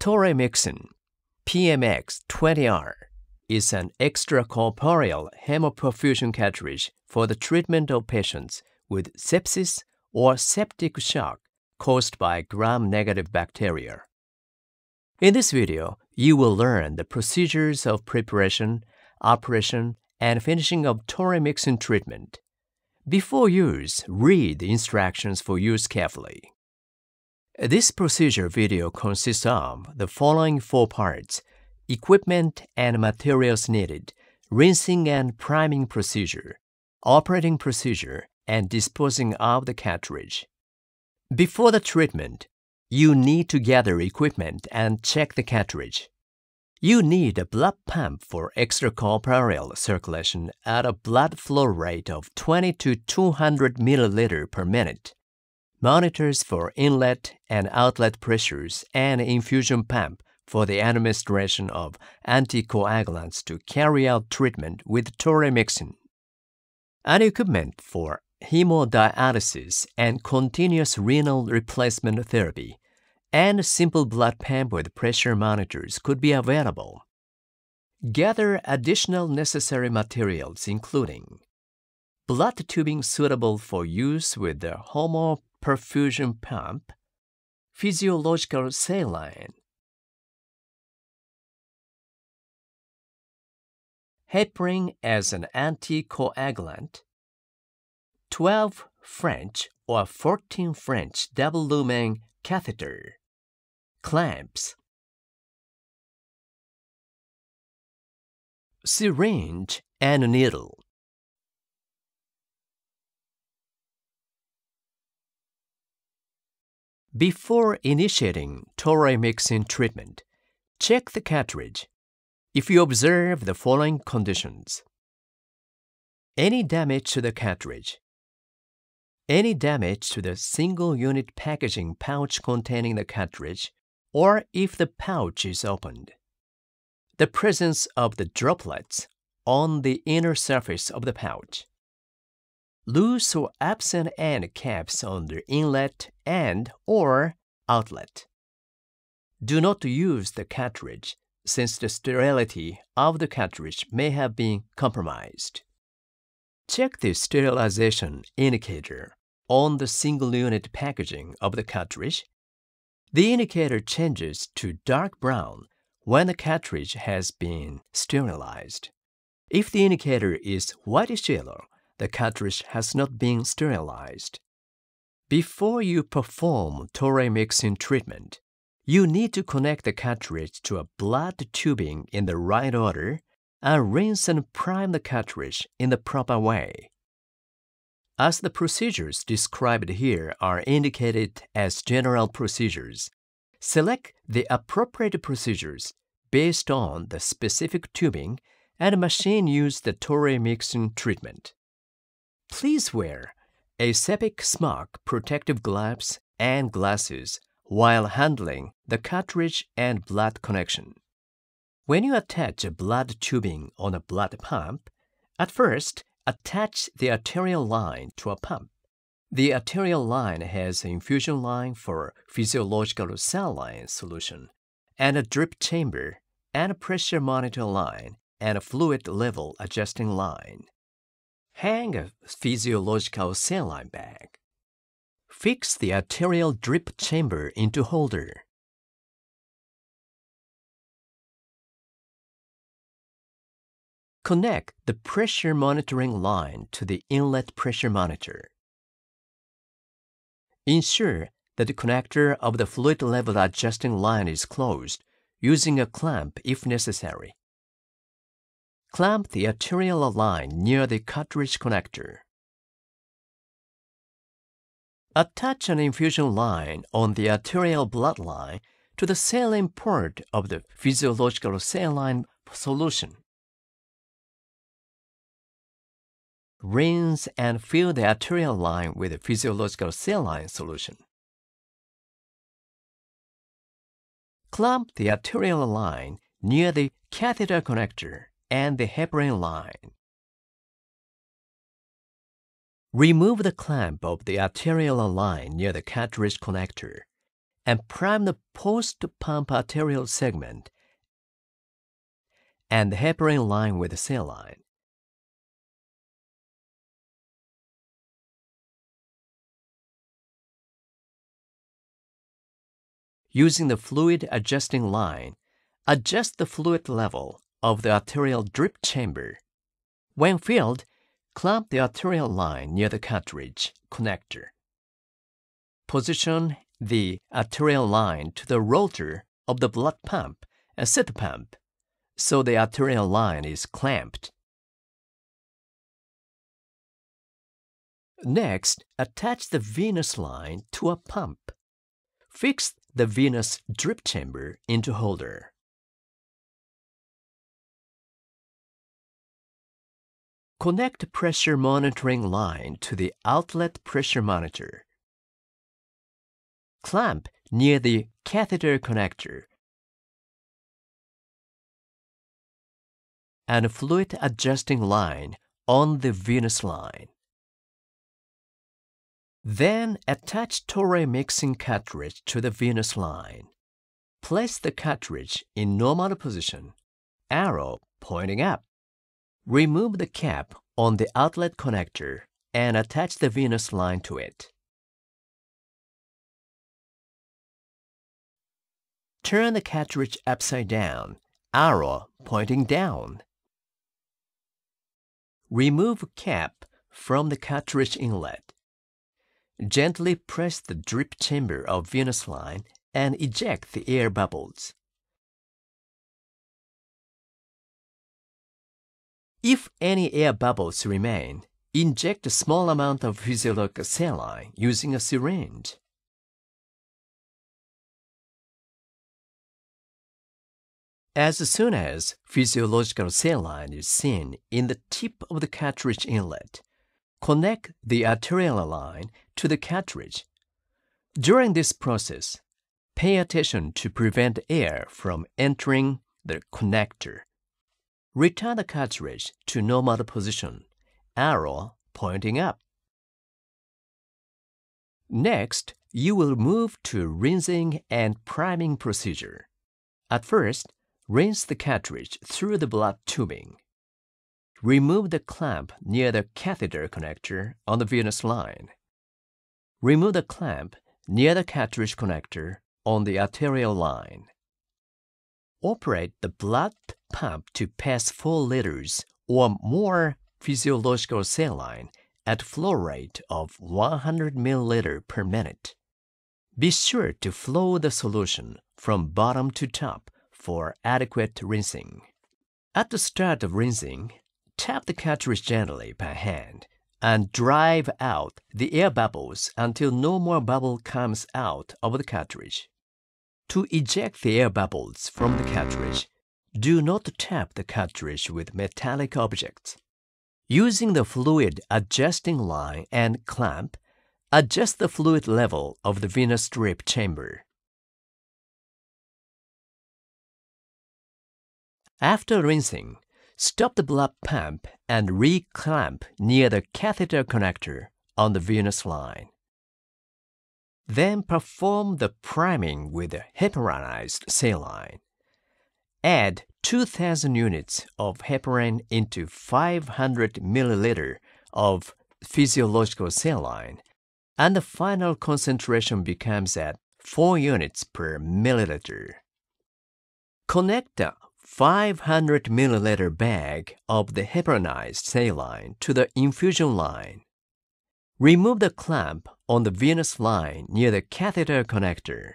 Toremixin, PMX 20R, is an extracorporeal hemoperfusion cartridge for the treatment of patients with sepsis or septic shock caused by gram-negative bacteria. In this video, you will learn the procedures of preparation, operation, and finishing of Toremixin treatment. Before use, read the instructions for use carefully. This procedure video consists of the following 4 parts: equipment and materials needed, rinsing and priming procedure, operating procedure, and disposing of the cartridge. Before the treatment, you need to gather equipment and check the cartridge. You need a blood pump for extracorporeal circulation at a blood flow rate of 20 to 200 milliliter per minute, monitors for inlet and outlet pressures, and infusion pump for the administration of anticoagulants to carry out treatment with Toremixin, and equipment for hemodialysis and continuous renal replacement therapy, and a simple blood pump with pressure monitors could be available. Gather additional necessary materials including blood tubing suitable for use with the hemoperfusion pump, physiological saline, heparin as an anticoagulant, 12 French or 14 French double lumen catheter, clamps, syringe and needle. Before initiating Toremixin treatment, check the cartridge. If you observe the following conditions: any damage to the cartridge, any damage to the single-unit packaging pouch containing the cartridge, or if the pouch is opened, the presence of the droplets on the inner surface of the pouch, loose or absent end caps on the inlet and/or outlet. Do not use the cartridge since the sterility of the cartridge may have been compromised. Check the sterilization indicator on the single-unit packaging of the cartridge. The indicator changes to dark brown when the cartridge has been sterilized. If the indicator is whitish yellow, the cartridge has not been sterilized. Before you perform Toremixin treatment, you need to connect the cartridge to a blood tubing in the right order and rinse and prime the cartridge in the proper way. As the procedures described here are indicated as general procedures, select the appropriate procedures based on the specific tubing and machine used the Toremixin treatment. Please wear aseptic smock protective gloves and glasses while handling the cartridge and blood connection. When you attach a blood tubing on a blood pump, at first, attach the arterial line to a pump. The arterial line has an infusion line for physiological saline solution, and a drip chamber, and a pressure monitor line, and a fluid level adjusting line. Hang a physiological saline bag. Fix the arterial drip chamber into holder. Connect the pressure monitoring line to the inlet pressure monitor. Ensure that the connector of the fluid level adjusting line is closed, using a clamp if necessary. Clamp the arterial line near the cartridge connector. Attach an infusion line on the arterial blood line to the saline port of the physiological saline solution. Rinse and fill the arterial line with the physiological saline solution. Clamp the arterial line near the catheter connector and the heparin line. Remove the clamp of the arterial line near the cartridge connector and prime the post-pump arterial segment and the heparin line with the saline. Using the fluid adjusting line, adjust the fluid level of the arterial drip chamber. When filled, clamp the arterial line near the cartridge connector. Position the arterial line to the rotor of the blood pump and set the pump so the arterial line is clamped. Next, attach the venous line to a pump. Fix the venous drip chamber into holder. Connect pressure monitoring line to the outlet pressure monitor. Clamp near the catheter connector and fluid adjusting line on the venous line. Then attach Toray mixing cartridge to the venous line. Place the cartridge in normal position, arrow pointing up. Remove the cap on the outlet connector and attach the venous line to it. Turn the cartridge upside down, arrow pointing down. Remove cap from the cartridge inlet. Gently press the drip chamber of venous line and eject the air bubbles. If any air bubbles remain, inject a small amount of physiological saline using a syringe. As soon as physiological saline is seen in the tip of the cartridge inlet, connect the arterial line to the cartridge. During this process, pay attention to prevent air from entering the connector. Return the cartridge to normal position, arrow pointing up. Next, you will move to rinsing and priming procedure. At first, rinse the cartridge through the blood tubing. Remove the clamp near the catheter connector on the venous line. Remove the clamp near the cartridge connector on the arterial line. Operate the blood pump to pass 4 liters or more physiological saline at flow rate of 100 milliliter per minute. Be sure to flow the solution from bottom to top for adequate rinsing. At the start of rinsing, tap the cartridge gently by hand and drive out the air bubbles until no more bubble comes out of the cartridge. To eject the air bubbles from the cartridge, do not tap the cartridge with metallic objects. Using the fluid adjusting line and clamp, adjust the fluid level of the venous drip chamber. After rinsing, stop the blood pump and re-clamp near the catheter connector on the venous line. Then perform the priming with heparinized saline. Add 2,000 units of heparin into 500 milliliter of physiological saline, and the final concentration becomes at 4 units per milliliter. Connect the 500 milliliter bag of the heparinized saline to the infusion line. Remove the clamp on the venous line near the catheter connector.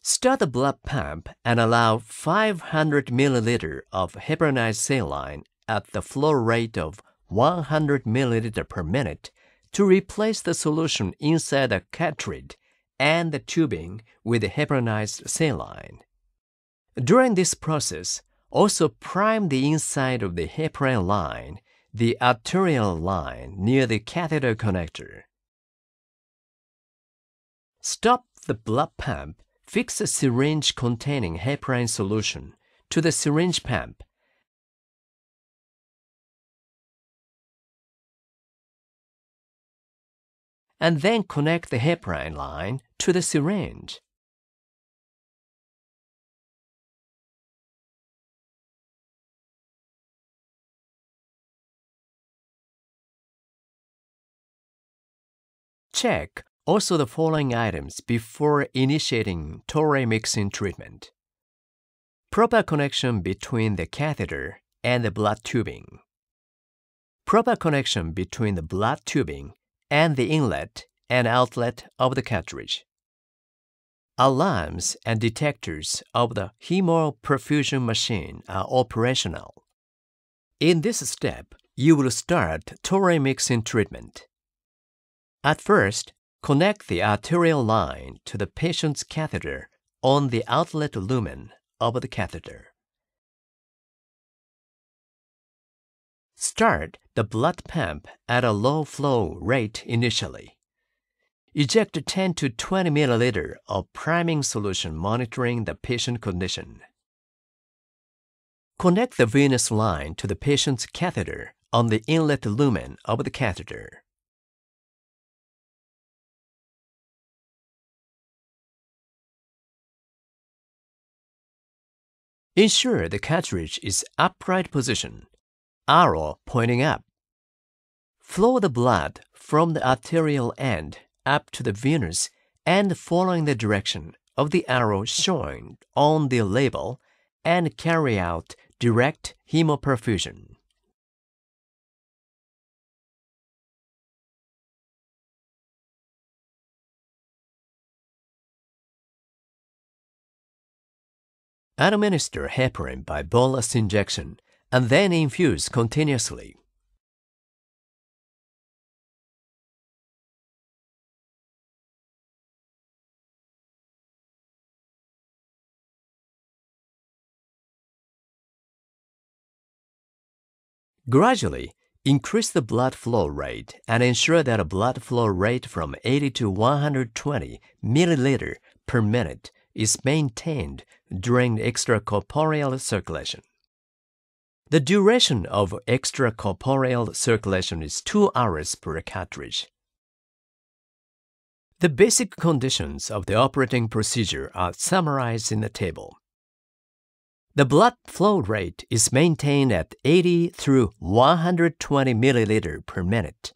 Start the blood pump and allow 500 milliliter of heparinized saline at the flow rate of 100 milliliter per minute to replace the solution inside the cartridge and the tubing with the heparinized saline. During this process, also prime the inside of the heparin line, the arterial line near the catheter connector. Stop the blood pump, fix a syringe containing heparin solution to the syringe pump, and then connect the heparin line to the syringe. Check also the following items before initiating Toray mixing treatment. Proper connection between the catheter and the blood tubing. Proper connection between the blood tubing and the inlet and outlet of the cartridge. Alarms and detectors of the hemoperfusion machine are operational. In this step, you will start Toray mixing treatment. At first, connect the arterial line to the patient's catheter on the outlet lumen of the catheter. Start the blood pump at a low flow rate initially. Eject 10 to 20 ml of priming solution monitoring the patient condition. Connect the venous line to the patient's catheter on the inlet lumen of the catheter. Ensure the cartridge is upright position, arrow pointing up. Flow the blood from the arterial end up to the venous and following the direction of the arrow shown on the label and carry out direct hemoperfusion. Administer heparin by bolus injection and then infuse continuously. Gradually, increase the blood flow rate and ensure that a blood flow rate from 80 to 120 milliliter per minute is maintained during the extracorporeal circulation. The duration of extracorporeal circulation is 2 hours per cartridge. The basic conditions of the operating procedure are summarized in the table. The blood flow rate is maintained at 80 through 120 milliliter per minute.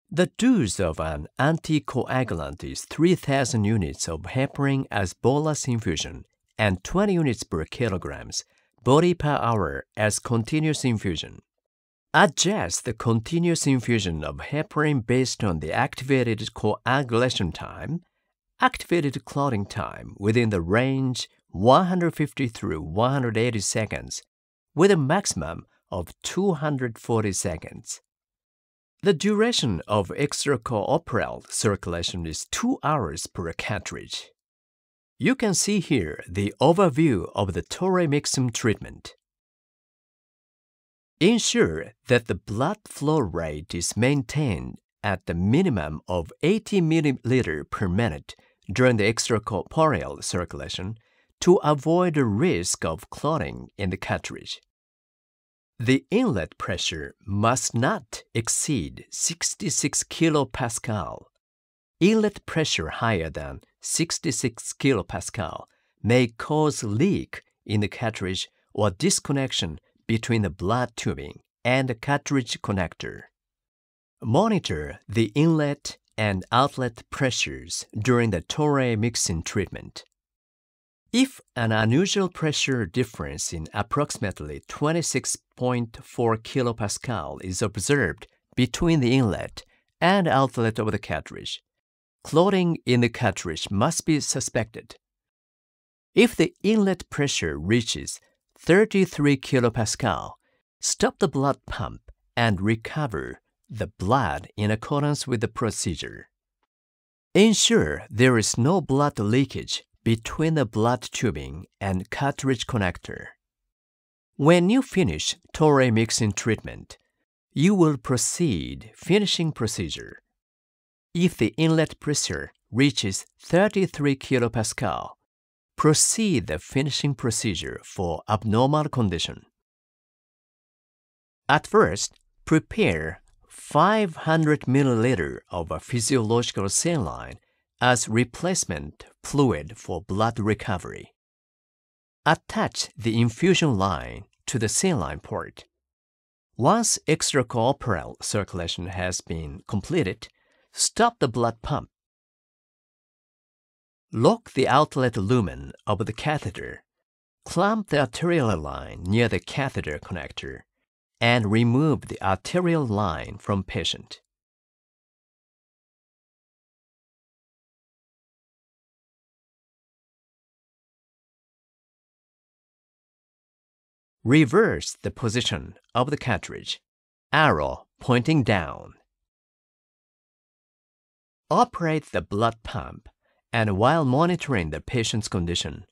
The dose of an anticoagulant is 3,000 units of heparin as bolus infusion and 20 units per kilograms body per hour as continuous infusion. Adjust the continuous infusion of heparin based on the activated coagulation time, activated clotting time within the range 150 through 180 seconds with a maximum of 240 seconds. The duration of extracorporeal circulation is 2 hours per cartridge. You can see here the overview of the Toray mixing treatment. Ensure that the blood flow rate is maintained at the minimum of 80 milliliter per minute during the extracorporeal circulation to avoid the risk of clotting in the cartridge. The inlet pressure must not exceed 66 kilopascal. Inlet pressure higher than 66 kilopascal may cause leak in the cartridge or disconnection between the blood tubing and the cartridge connector. Monitor the inlet and outlet pressures during the Toray mixing treatment. If an unusual pressure difference in approximately 26.4 kilopascal is observed between the inlet and outlet of the cartridge, clotting in the cartridge must be suspected. If the inlet pressure reaches 33 kilopascal, stop the blood pump and recover the blood in accordance with the procedure. Ensure there is no blood leakage between the blood tubing and cartridge connector. When you finish Toray mixing treatment, you will proceed finishing procedure. If the inlet pressure reaches 33 kilopascal, proceed the finishing procedure for abnormal condition. At first, prepare 500 milliliter of a physiological saline as replacement fluid for blood recovery. Attach the infusion line to the saline port. Once extracorporeal circulation has been completed, stop the blood pump. Lock the outlet lumen of the catheter, clamp the arterial line near the catheter connector, and remove the arterial line from patient. Reverse the position of the cartridge, arrow pointing down. Operate the blood pump, and while monitoring the patient's condition,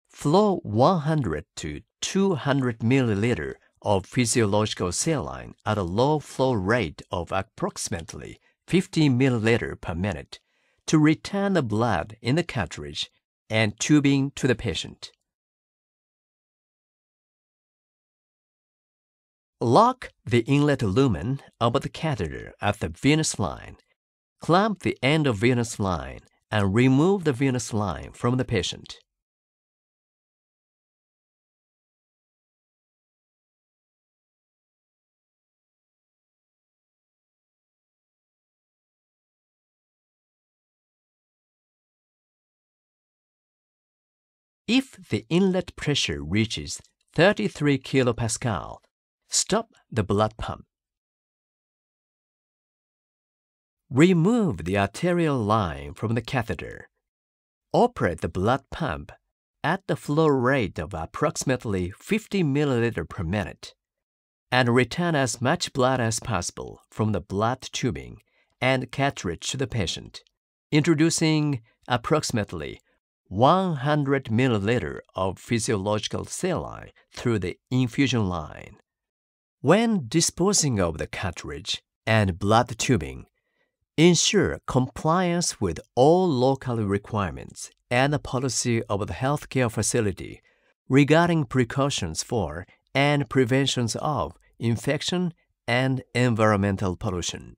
flow 100 to 200 milliliter of physiological saline at a low flow rate of approximately 50 milliliter per minute to return the blood in the cartridge and tubing to the patient. Lock the inlet lumen of the catheter at the venous line. Clamp the end of venous line and remove the venous line from the patient. If the inlet pressure reaches 33 kilopascal, stop the blood pump. Remove the arterial line from the catheter. Operate the blood pump at the flow rate of approximately 50 milliliter per minute and return as much blood as possible from the blood tubing and cartridge to the patient, introducing approximately 100 milliliter of physiological saline through the infusion line. When disposing of the cartridge and blood tubing, ensure compliance with all local requirements and the policy of the healthcare facility regarding precautions for and preventions of infection and environmental pollution.